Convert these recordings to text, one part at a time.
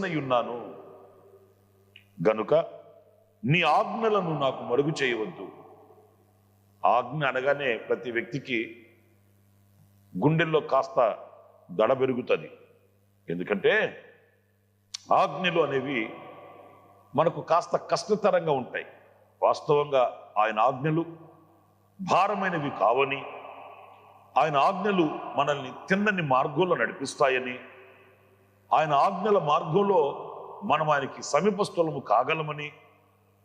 దాసుడనై ఉన్నాను గనుక నీ ఆజ్ఞలను నాకు మరుగు చేయవద్దు. ఆజ్ఞ అనగానే ప్రతి వ్యక్తికి గుండెల్లో కాస్త దడ పెరుగుతుంది. ఎందుకంటే ఆజ్ఞలు అనేవి మనకు కాస్త కష్టతరంగా ఉంటాయి. వాస్తవంగా ఆయన ఆజ్ఞలు భారమైనవి కావని, ఆయన ఆజ్ఞలు మనల్ని తిన్నని మార్గంలో నడిపిస్తాయని, ఆయన ఆజ్ఞల మార్గంలో మనం ఆయనకి సమీపస్థలము కాగలమని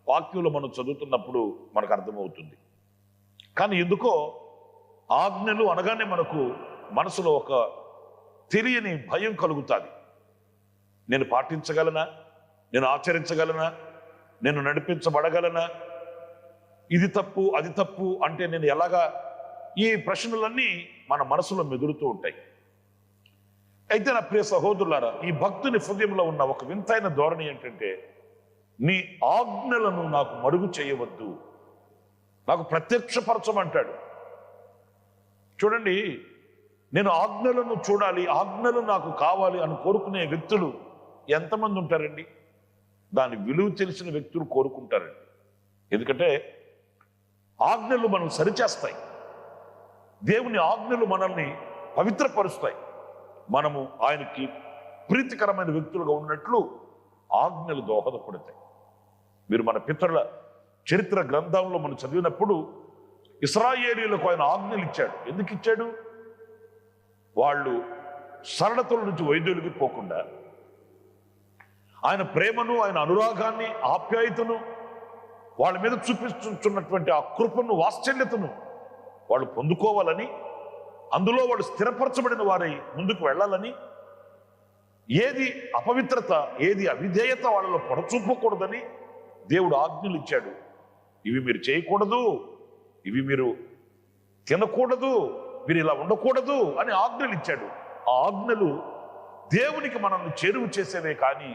వాక్యంలో మనం చదువుతున్నప్పుడు మనకు అర్థమవుతుంది. కానీ ఎందుకో ఆజ్ఞలు అనగానే మనకు మనసులో ఒక తెలియని భయం కలుగుతుంది. నేను పాటించగలనా? నేను ఆచరించగలనా? నేను నడిపించబడగలనా? ఇది తప్పు అది తప్పు అంటే నేను ఎలాగా? ఈ ప్రశ్నలన్నీ మన మనసులో మెదులుతూ ఉంటాయి. అయితే నా ప్రియ సహోదరులారా, ఈ భక్తుని హృదయంలో ఉన్న ఒక వింతైన ధోరణి ఏంటంటే, నీ ఆజ్ఞలను నాకు మరుగు చేయవద్దు, నాకు ప్రత్యక్షపరచమంటాడు. చూడండి, నేను ఆజ్ఞలను చూడాలి, ఆజ్ఞలు నాకు కావాలి అని కోరుకునే వ్యక్తులు ఎంతమంది ఉంటారండి? దాని విలువ తెలిసిన వ్యక్తులు కోరుకుంటారండి. ఎందుకంటే ఆజ్ఞలు మనం సరిచేస్తాయి. దేవుని ఆజ్ఞలు మనల్ని పవిత్రపరుస్తాయి. మనము ఆయనకి ప్రీతికరమైన వ్యక్తులుగా ఉన్నట్లు ఆజ్ఞలు దోహదపడతాయి. మీరు మన పితరుల చరిత్ర గ్రంథంలో మనం చదివినప్పుడు ఇశ్రాయేలీయులకు ఆయన ఆజ్ఞలు ఇచ్చాడు. ఎందుకు ఇచ్చాడు? వాళ్ళు సరళతల నుంచి వైద్యులకి పోకుండా ఆయన ప్రేమను, ఆయన అనురాగాన్ని, ఆప్యాయతను, వాళ్ళ మీద చూపిస్తున్నటువంటి ఆ కృపను, వాత్సల్యతను వాళ్ళు పొందుకోవాలని, అందులో వాళ్ళు స్థిరపరచబడిన వారై ముందుకు వెళ్ళాలని, ఏది అపవిత్రత, ఏది అవిధేయత వాళ్ళలో పొడచూపకూడదని దేవుడు ఆజ్ఞలు ఇచ్చాడు. ఇవి మీరు చేయకూడదు, ఇవి మీరు తినకూడదు, మీరు ఇలా ఉండకూడదు అని ఆజ్ఞలు ఇచ్చాడు. ఆ ఆజ్ఞలు దేవునికి మనల్ని చేరువ చేసేవే కానీ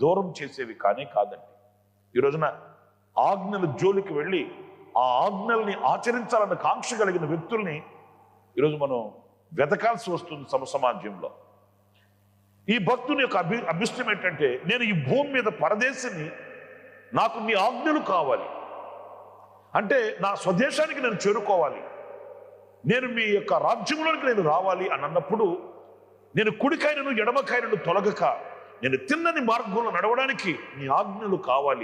దూరం చేసేవి కానే కాదండి. ఈ రోజున ఆజ్ఞల జోలికి వెళ్ళి ఆ ఆజ్ఞల్ని ఆచరించాలన్న కాంక్ష కలిగిన వ్యక్తుల్ని ఈరోజు మనం వెతకాల్సి వస్తుంది సమాజంలో. ఈ భక్తుని యొక్క అభిష్టం ఏంటంటే, నేను ఈ భూమి మీద పరదేశిని, నాకు నీ ఆజ్ఞలు కావాలి. అంటే నా స్వదేశానికి నేను చేరుకోవాలి, నేను మీ యొక్క రాజ్యంలోనికి నేను రావాలి అని అన్నప్పుడు, నేను కుడికైనను ఎడమకైనను తొలగక నేను తిన్నని మార్గంలో నడవడానికి నీ ఆజ్ఞలు కావాలి.